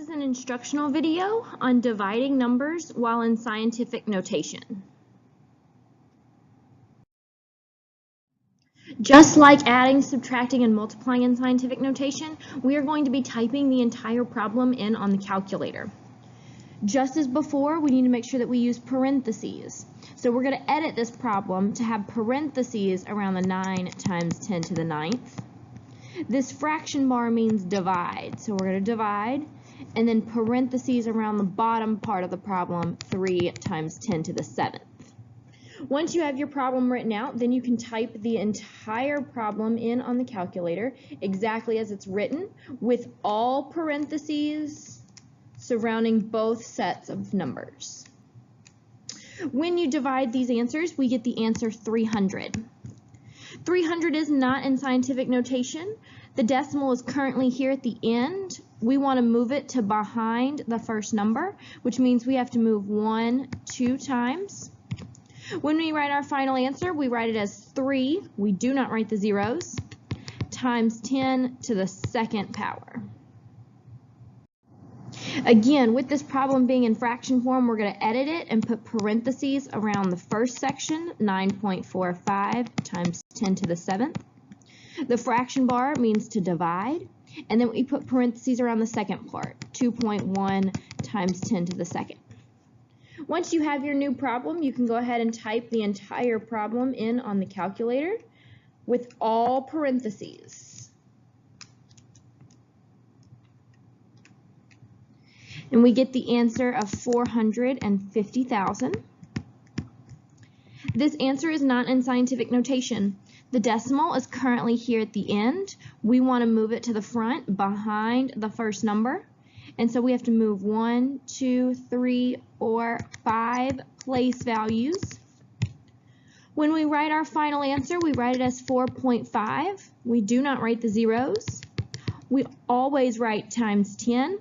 is an instructional video on dividing numbers while in scientific notation. Just like adding, subtracting, and multiplying in scientific notation, we are going to be typing the entire problem in on the calculator. Just as before, we need to make sure that we use parentheses. So we're going to edit this problem to have parentheses around the 9 times 10 to the 9th. This fraction bar means divide, so we're going to divide, and then parentheses around the bottom part of the problem, 3 times 10 to the 7th. Once you have your problem written out, then you can type the entire problem in on the calculator exactly as it's written, with all parentheses surrounding both sets of numbers. When you divide these answers, we get the answer 300. 300 is not in scientific notation. The decimal is currently here at the end. We want to move it to behind the first number, which means we have to move 1 2 times. When we write our final answer, we write it as 3, we do not write the zeros, times 10 to the 2nd power. Again, with this problem being in fraction form, we're going to edit it and put parentheses around the first section, 9.45 times 10 to the 7th. The fraction bar means to divide, and then we put parentheses around the second part, 2.1 times 10 to the 2nd. Once you have your new problem, you can go ahead and type the entire problem in on the calculator with all parentheses. And we get the answer of 450,000. This answer is not in scientific notation. The decimal is currently here at the end. We want to move it to the front behind the first number. And so we have to move 1, 2, 3, 4, 5 place values. When we write our final answer, we write it as 4.5. We do not write the zeros. We always write times 10,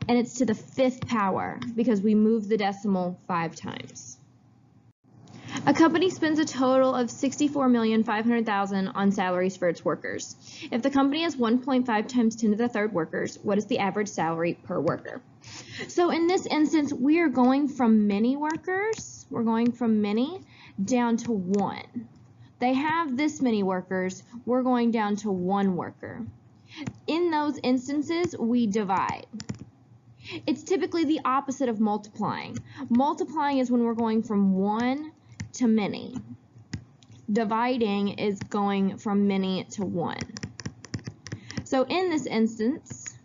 and it's to the 5th power because we move the decimal 5 times. A company spends a total of $64,500,000 on salaries for its workers. If the company has 1.5 times 10 to the 3rd workers, what is the average salary per worker? So in this instance, we are going from many workers, we're going from many down to 1. They have this many workers, we're going down to 1 worker. In those instances, we divide. It's typically the opposite of multiplying. Multiplying is when we're going from 1 to many. Dividing is going from many to 1. So in this instance,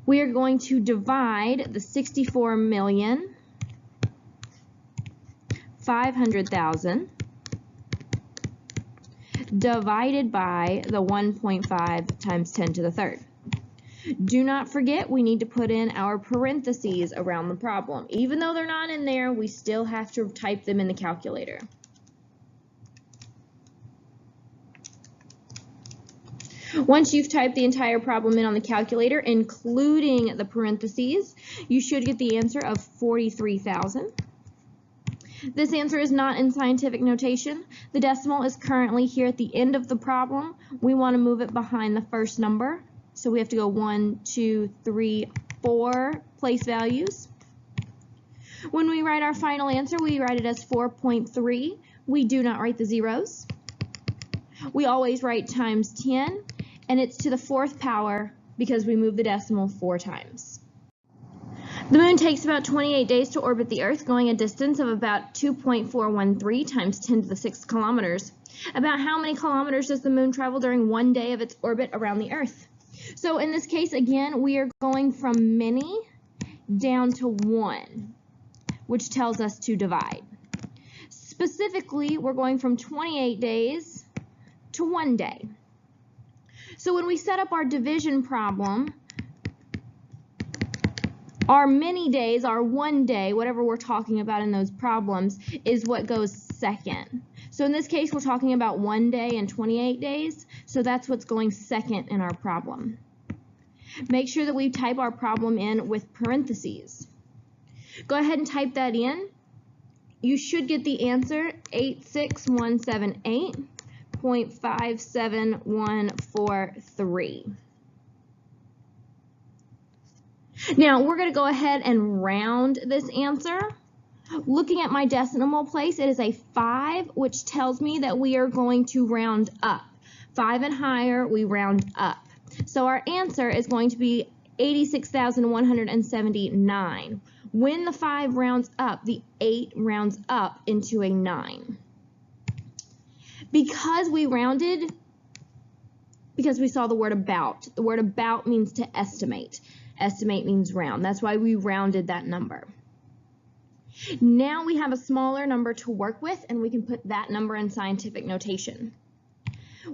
we are going to divide the 64,500,000 divided by the 1.5 times 10 to the 3rd. Do not forget, we need to put in our parentheses around the problem. Even though they're not in there, we still have to type them in the calculator. Once you've typed the entire problem in on the calculator, including the parentheses, you should get the answer of 43,000. This answer is not in scientific notation. The decimal is currently here at the end of the problem. We want to move it behind the first number. So we have to go 1, 2, 3, 4 place values. When we write our final answer, we write it as 4.3. We do not write the zeros. We always write times 10, and it's to the 4th power because we move the decimal 4 times. The moon takes about 28 days to orbit the Earth, going a distance of about 2.413 times 10 to the 6th kilometers. About how many kilometers does the moon travel during one day of its orbit around the Earth? So in this case, again, we are going from many down to 1, which tells us to divide. Specifically, we're going from 28 days to 1 day. So when we set up our division problem, our many days, our 1 day, whatever we're talking about in those problems, is what goes second. So in this case, we're talking about 1 day and 28 days, so that's what's going second in our problem. Make sure that we type our problem in with parentheses. Go ahead and type that in. You should get the answer 86178.57143. Now we're going to go ahead and round this answer. Looking at my decimal place, it is a 5, which tells me that we are going to round up. 5 and higher, we round up. So our answer is going to be 86,179. When the 5 rounds up, the 8 rounds up into a 9. Because we rounded, because we saw the word about. The word about means to estimate. Estimate means round. That's why we rounded that number. Now we have a smaller number to work with, and we can put that number in scientific notation.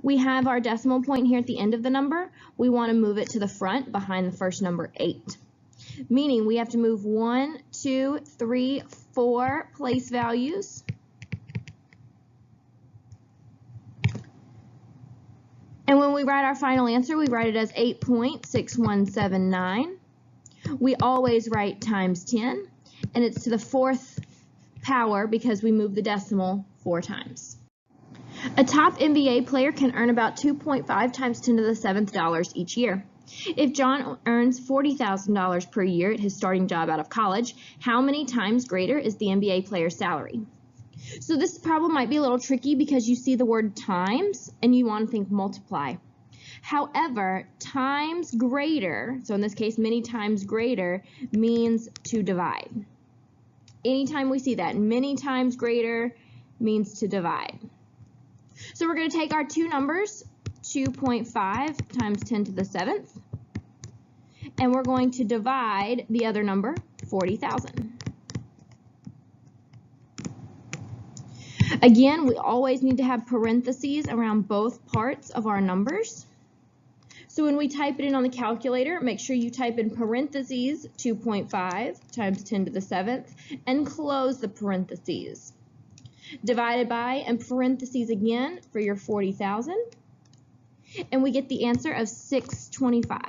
We have our decimal point here at the end of the number. We want to move it to the front behind the first number, 8. Meaning we have to move 1, 2, 3, 4 place values. And when we write our final answer, we write it as 8.6179. We always write times 10, and it's to the 4th power because we move the decimal 4 times. A top NBA player can earn about 2.5 times 10 to the 7th dollars each year. If John earns $40,000 per year at his starting job out of college, how many times greater is the NBA player's salary? So this problem might be a little tricky because you see the word times and you want to think multiply. However, times greater, so in this case many times greater, means to divide. Anytime we see that, many times greater means to divide. So we're going to take our two numbers, 2.5 times 10 to the 7th, and we're going to divide the other number, 40,000. Again, we always need to have parentheses around both parts of our numbers. So when we type it in on the calculator, make sure you type in parentheses 2.5 times 10 to the 7th and close the parentheses. Divided by and parentheses again for your 40,000. And we get the answer of 625.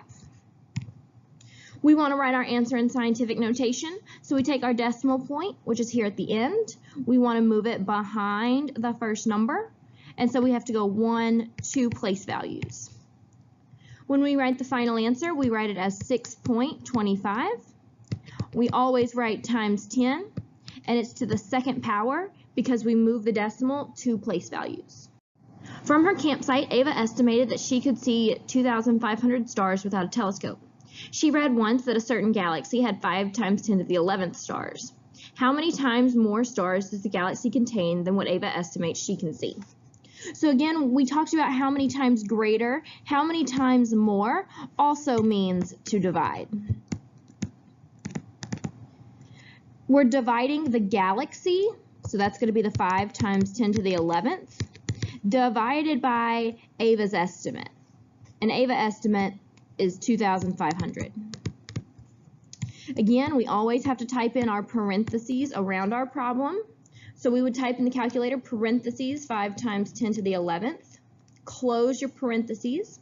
We want to write our answer in scientific notation, so we take our decimal point, which is here at the end. We want to move it behind the first number, and so we have to go 1, 2 place values. When we write the final answer, we write it as 6.25. We always write times 10, and it's to the 2nd power because we move the decimal 2 place values. From her campsite, Ava estimated that she could see 2,500 stars without a telescope. She read once that a certain galaxy had 5 times 10 to the 11th stars. How many times more stars does the galaxy contain than what Ava estimates she can see? So again, we talked about how many times greater, how many times more also means to divide. We're dividing the galaxy, so that's going to be the 5 times 10 to the 11th, divided by Ava's estimate. And Ava's estimate is 2,500. Again, we always have to type in our parentheses around our problem. So we would type in the calculator parentheses 5 times 10 to the 11th, close your parentheses,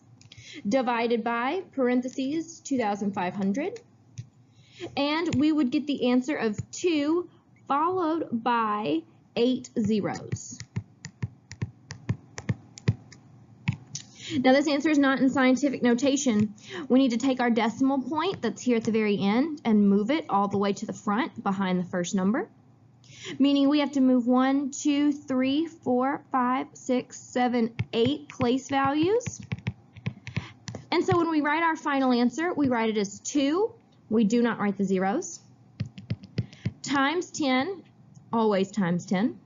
divided by parentheses 2,500, and we would get the answer of 2 followed by 8 zeros. Now this answer is not in scientific notation. We need to take our decimal point that's here at the very end and move it all the way to the front behind the first number. Meaning we have to move 1, 2, 3, 4, 5, 6, 7, 8 place values. And so when we write our final answer, we write it as 2. We do not write the zeros. Times 10, always times 10,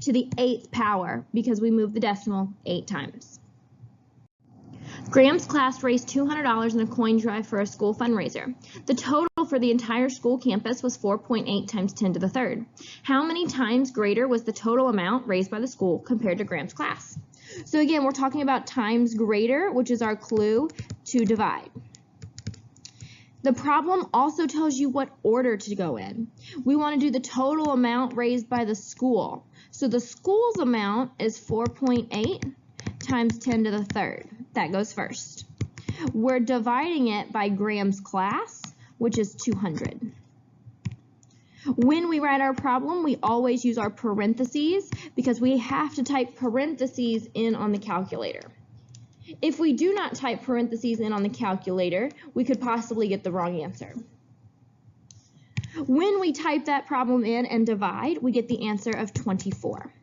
to the 8th power because we move the decimal 8 times. Graham's class raised $200 in a coin drive for a school fundraiser. The total for the entire school campus was 4.8 times 10 to the 3rd. How many times greater was the total amount raised by the school compared to Graham's class? So again, we're talking about times greater, which is our clue to divide. The problem also tells you what order to go in. We want to do the total amount raised by the school. So the school's amount is 4.8 times 10 to the 3rd. That goes first. We're dividing it by Graham's class, which is 200. When we write our problem, we always use our parentheses because we have to type parentheses in on the calculator. If we do not type parentheses in on the calculator, we could possibly get the wrong answer. When we type that problem in and divide, we get the answer of 24.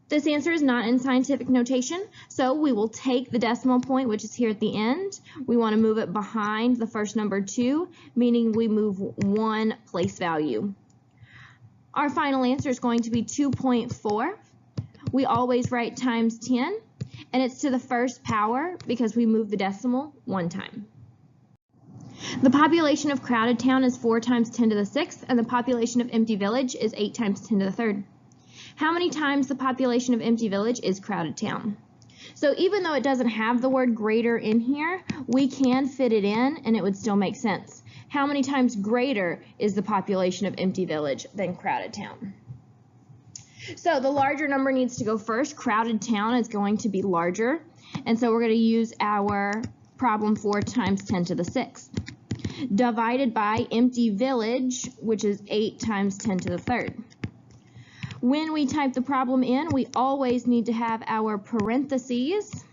This answer is not in scientific notation, so we will take the decimal point, which is here at the end. We want to move it behind the first number 2, meaning we move 1 place value. Our final answer is going to be 2.4. We always write times 10, and it's to the first power because we move the decimal 1 time. The population of crowded town is 4 times 10 to the 6th, and the population of empty village is 8 times 10 to the 3rd. How many times the population of empty village is crowded town? So even though it doesn't have the word greater in here, we can fit it in and it would still make sense. How many times greater is the population of empty village than crowded town? So the larger number needs to go first. Crowded town is going to be larger, and so we're going to use our problem 4 times 10 to the 6th. Divided by empty village, which is 8 times 10 to the 3rd. When we type the problem in, we always need to have our parentheses.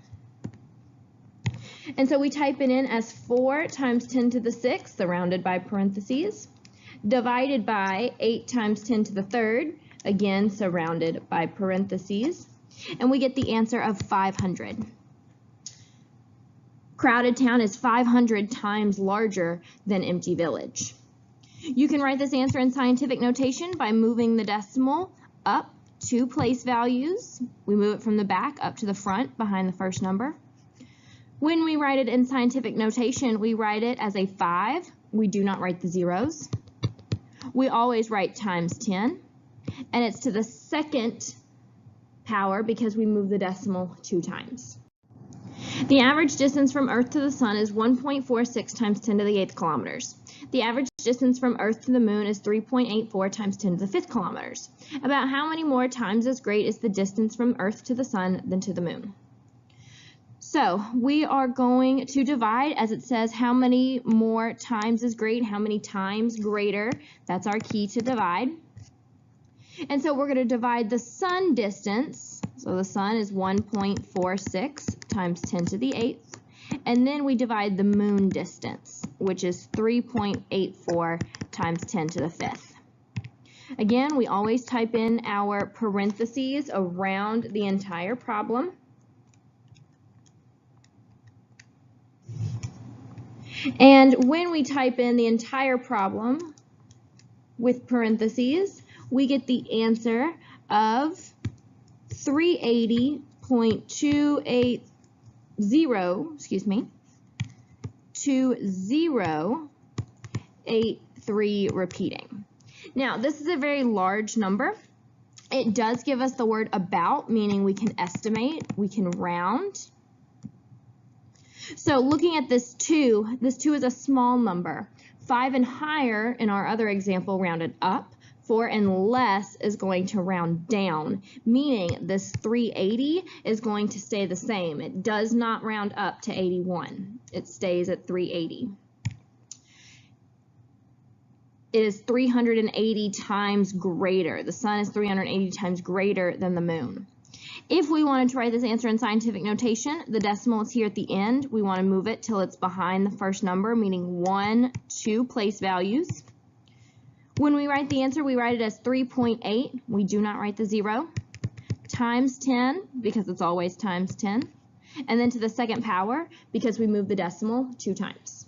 And so we type it in as 4 times 10 to the 6th, surrounded by parentheses, divided by 8 times 10 to the 3rd, again surrounded by parentheses, and we get the answer of 500. Crowded town is 500 times larger than empty village. You can write this answer in scientific notation by moving the decimal up 2 place values. We move it from the back up to the front behind the first number. When we write it in scientific notation, we write it as a 5. We do not write the zeros. We always write times 10, and it's to the 2nd power because we move the decimal 2 times. The average distance from Earth to the Sun is 1.46 times 10 to the 8th kilometers. The average distance from Earth to the Moon is 3.84 times 10 to the 5th kilometers. About how many more times as great is the distance from Earth to the Sun than to the Moon? So we are going to divide, as it says, how many more times is great, how many times greater. That's our key to divide. And so we're going to divide the Sun distance. So the Sun is 1.46 times 10 to the 8th. And then we divide the Moon distance, which is 3.84 times 10 to the 5th. Again, we always type in our parentheses around the entire problem. And when we type in the entire problem with parentheses, we get the answer of 380.280, 2083 repeating. Now, this is a very large number. It does give us the word about, meaning we can estimate, we can round. So looking at this 2 is a small number. 5 and higher in our other example rounded up. 4 and less is going to round down, meaning this 380 is going to stay the same. It does not round up to 81. It stays at 380. It is 380 times greater. The Sun is 380 times greater than the Moon. If we wanted to write this answer in scientific notation, the decimal is here at the end. We want to move it till it's behind the first number, meaning 1, 2 place values. When we write the answer, we write it as 3.8. We do not write the 0. Times 10, because it's always times 10. And then to the 2nd power, because we move the decimal 2 times.